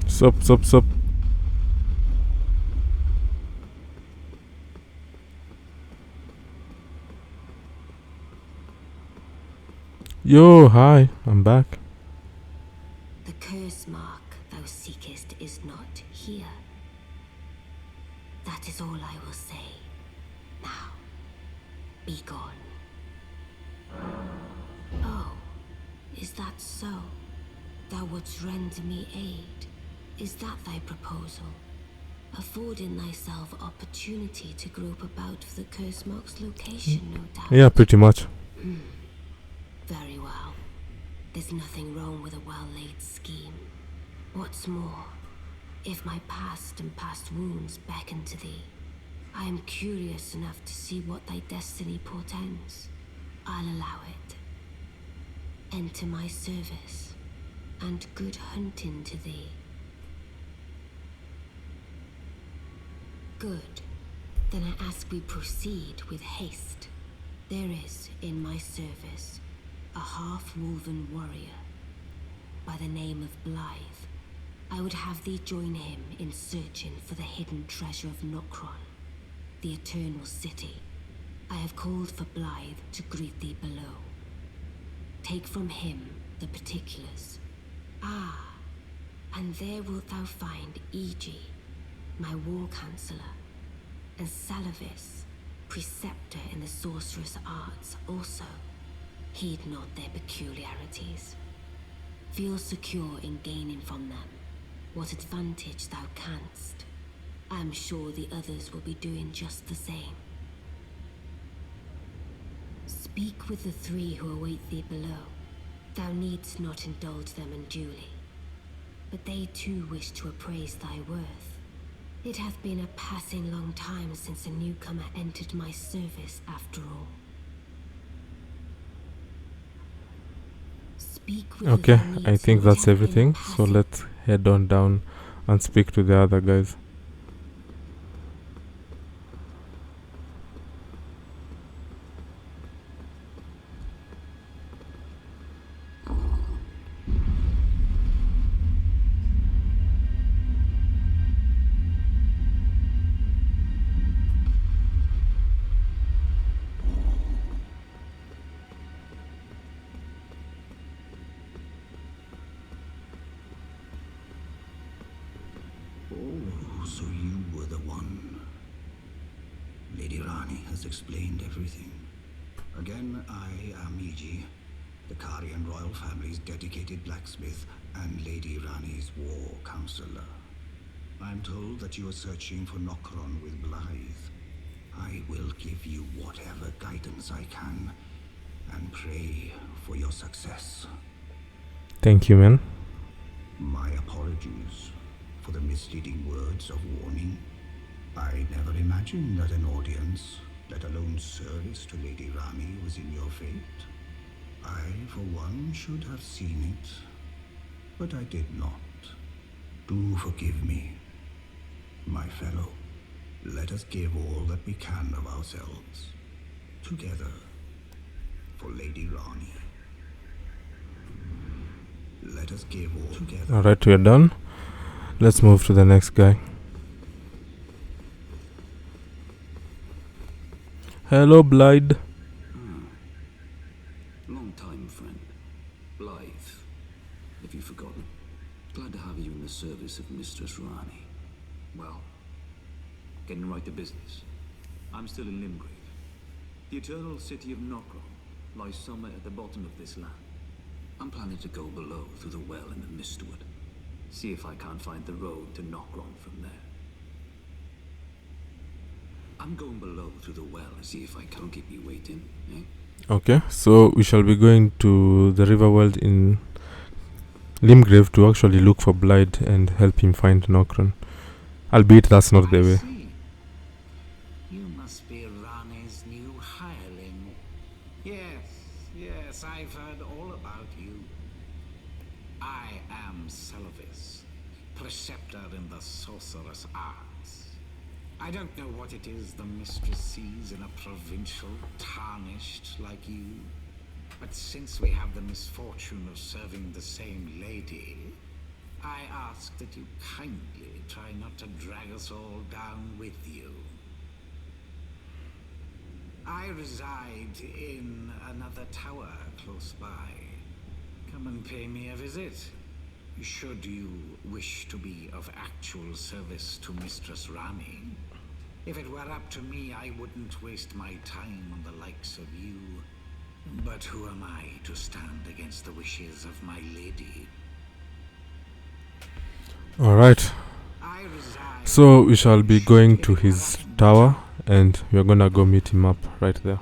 Sup. Yo, hi, I'm back. The curse mark thou seekest is not here. That is all I will say. Now, be gone. Oh, is that so? Thou wouldst render me aid. Is that thy proposal? Affording thyself opportunity to grope about for the curse mark's location, no doubt. Yeah, pretty much. Very well. There's nothing wrong with a well-laid scheme. What's more, if my past and past wounds beckon to thee, I am curious enough to see what thy destiny portends. I'll allow it. Enter my service, and good hunting to thee. Good. Then I ask we proceed with haste. There is, in my service, a half-woven warrior by the name of Blythe. I would have thee join him in searching for the hidden treasure of Nokron, the Eternal City. I have called for Blythe to greet thee below. Take from him the particulars. Ah, and there wilt thou find Iji, my war counselor, and Salavis, preceptor in the sorcerous arts also. Heed not their peculiarities. Feel secure in gaining from them what advantage thou canst. I am sure the others will be doing just the same. Speak with the three who await thee below. Thou needst not indulge them unduly, but they too wish to appraise thy worth. It hath been a passing long time since a newcomer entered my service after all. Speak with Okay, the I needs think which that's have been everything. So passing. let's head on down and speak to the other guys. Oh, so you were the one. Lady Ranni has explained everything. Again, I am Iji, the Karian royal family's dedicated blacksmith and Lady Ranni's war counselor. I'm told that you are searching for Nokron with Blythe. I will give you whatever guidance I can, and pray for your success. Thank you, man. My apologies for the misleading words of warning. I never imagined that an audience, let alone service to Lady Ranni, was in your fate. I, for one, should have seen it, but I did not. Do forgive me, my fellow. Let us give all that we can of ourselves, together, for Lady Ranni. Let us give all together. Alright, we're done. Let's move to the next guy. Hello, Blythe. Long time, friend. Blythe. Have you forgotten? Glad to have you in the service of Mistress Ranni. Well, getting right to business. I'm still in Limgrave. The eternal city of Nokron lies somewhere at the bottom of this land. I'm planning to go below through the well in the Mistwood. See if I can't find the road to Nokron from there. I'm going below through the well and see if I can't keep you waiting, eh? Okay, so we shall be going to the river world in Limgrave to actually look for Blythe and help him find Nokron. Albeit that's not the way. See. You must be Ranni's new hireling. Yes, I've heard all about you. I am Selvis, preceptor in the sorcerous arts. I don't know what it is the mistress sees in a provincial tarnished like you. But since we have the misfortune of serving the same lady, I ask that you kindly try not to drag us all down with you. I reside in another tower close by. Come and pay me a visit. Should you wish to be of actual service to Mistress Ranni. If it were up to me, I wouldn't waste my time on the likes of you. But who am I to stand against the wishes of my lady? Alright, I reside so we shall be going to his tower and we're gonna go meet him up right there.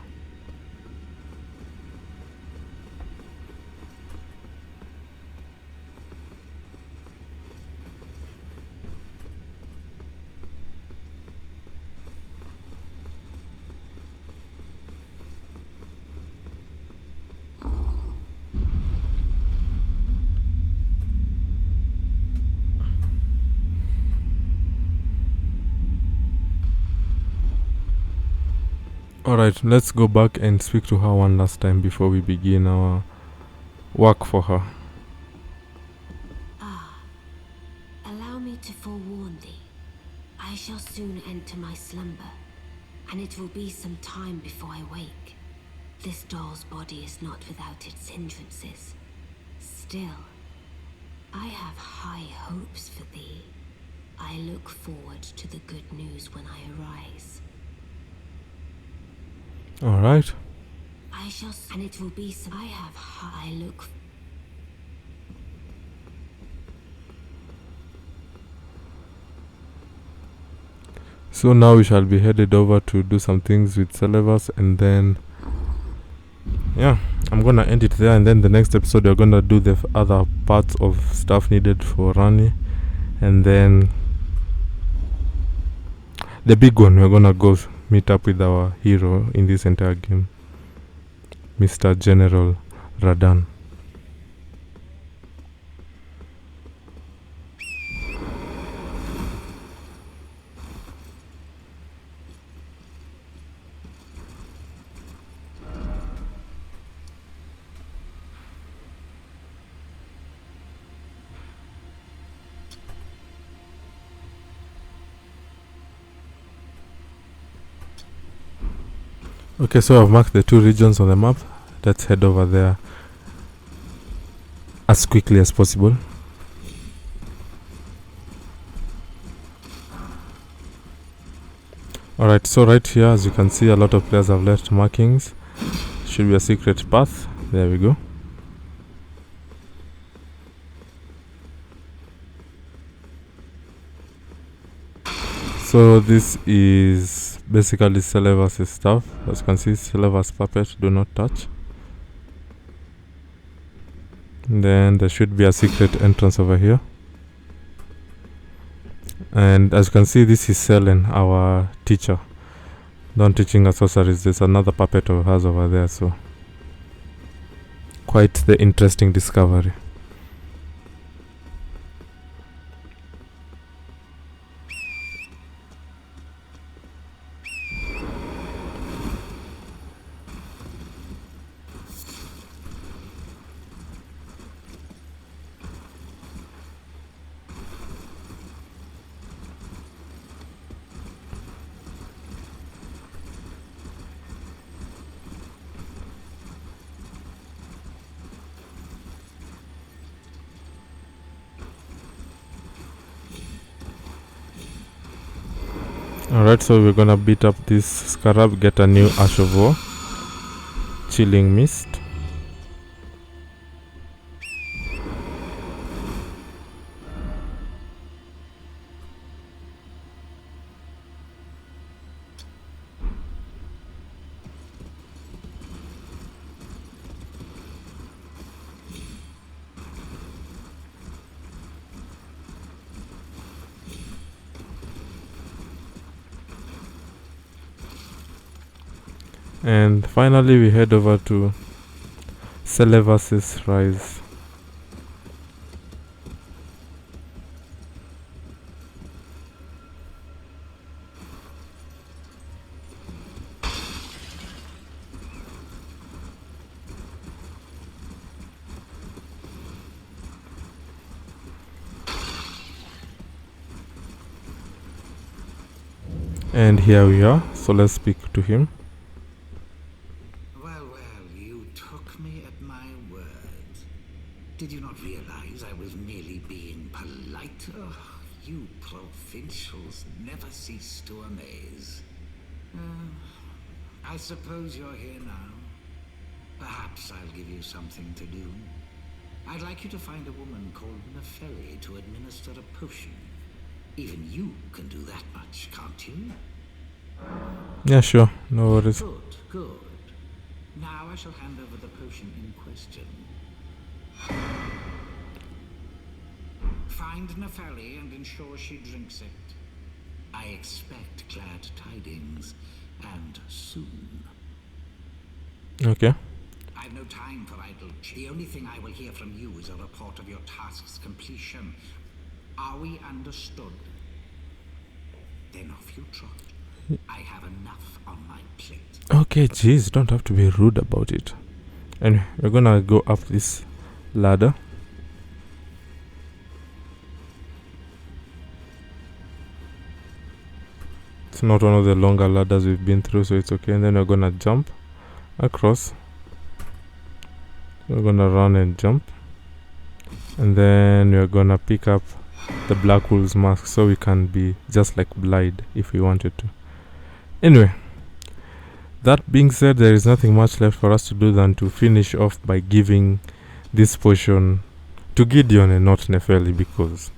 Alright, let's go back and speak to her one last time before we begin our work for her. Allow me to forewarn thee. I shall soon enter my slumber, and it will be some time before I wake. This doll's body is not without its hindrances. Still, I have high hopes for thee. I look forward to the good news when I arise. Alright. I shall, and it will be some. I have high look. So now we shall be headed over to do some things with Selevas, and then yeah, I'm gonna end it there, and then the next episode we're gonna do the other parts of stuff needed for Ranni, and then the big one, we're gonna go meet up with our hero in this entire game, Mr. General Radan. Okay, so I've marked the two regions on the map. Let's head over there as quickly as possible. Alright, so right here, as you can see, a lot of players have left markings. Should be a secret path. There we go. So this is basically Selevas' stuff. As you can see, Selevas puppet, do not touch. Then there should be a secret entrance over here. And as you can see, this is Selen, our teacher. Done teaching us sorceries. There's another puppet of hers over there, so quite the interesting discovery. Alright, so we're gonna beat up this scarab, get a new Ash of War. chilling mist. And finally we head over to Celevas's Rise. And here we are, so let's speak to him. Well, you took me at my word. Did you not realize I was merely being polite? Oh, you provincials never cease to amaze. I suppose you're here now. Perhaps I'll give you something to do. I'd like you to find a woman called Nefeli to administer a potion. Even you can do that much, can't you? Yeah, sure, no worries. Good. Now I shall hand over the potion in question. Find Nefeli and ensure she drinks it. I expect glad tidings, and soon. Okay. I've no time for idle. The only thing I will hear from you is a report of your task's completion. Are we understood? Then off you trot. I have enough on my plate. Okay, jeez, don't have to be rude about it. Anyway, we're gonna go up this ladder. It's not one of the longer ladders we've been through, so it's okay. And then we're gonna jump across. We're gonna run and jump. And then we're gonna pick up the Black Wolf's mask so we can be just like Blide if we wanted to. Anyway, that being said, there is nothing much left for us to do than to finish off by giving this potion to Gideon and not Nefeli, because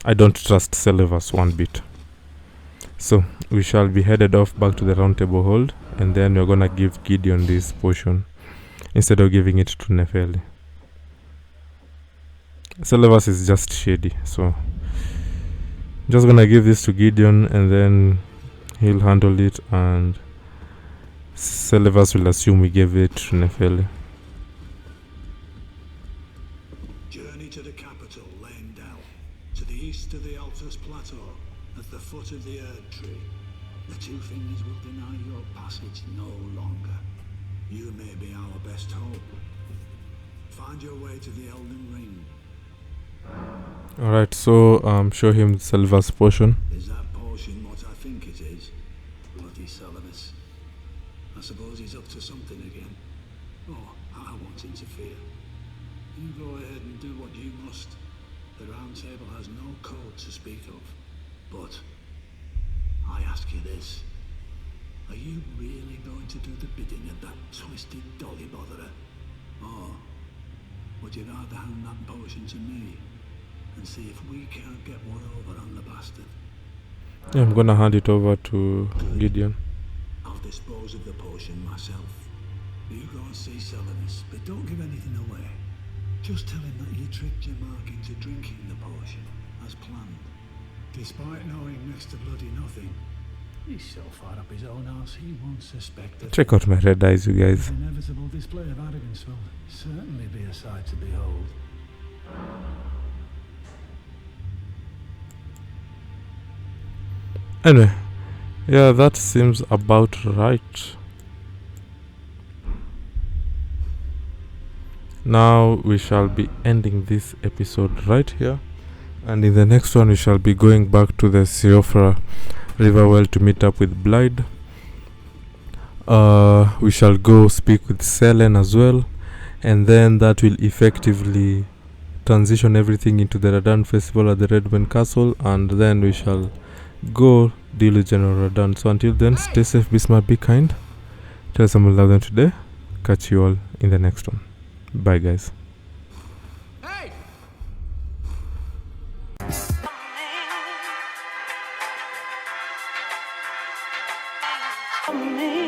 I don't trust Celevas one bit. So we shall be headed off back to the round table hold, and then we're gonna give Gideon this potion instead of giving it to Nefeli. Celevas is just shady, so just gonna give this to Gideon and then he'll handle it, and Celevas will assume we gave it to Nefeli. Journey to the capital, Lane Dell, to the east of the Altus Plateau, at the foot of the Erd Tree. The two fingers will deny your passage no longer. You may be our best hope. Find your way to the Elden Ring. Alright, so show him Celevas' potion. Is that potion what I think it is? Bloody Celevas. I suppose he's up to something again. Oh, I won't interfere. You go ahead and do what you must. The Round Table has no code to speak of. But I ask you this. Are you really going to do the bidding of that twisted dolly botherer? Or would you rather hand that potion to me and see if we can't get one over on the bastard? Yeah, I'm gonna hand it over to Gideon. I'll dispose of the potion myself. You go and see Celevas, but don't give anything away. Just tell him that you tricked your mark into drinking the potion, as planned. Despite knowing next to bloody nothing, he's so far up his own arse he won't suspect it. Check out my red eyes, you guys. The inevitable display of arrogance will certainly be a sight to behold. Anyway, yeah, that seems about right. Now we shall be ending this episode right here, and in the next one we shall be going back to the Siofra Riverwell to meet up with Blide. We shall go speak with Selen as well, and then that will effectively transition everything into the Radan Festival at the Redmane Castle, and then we shall go deal with General Radan. So until then, stay safe, be smart, be kind. Tell someone love them today. catch you all in the next one. Bye, guys. Me.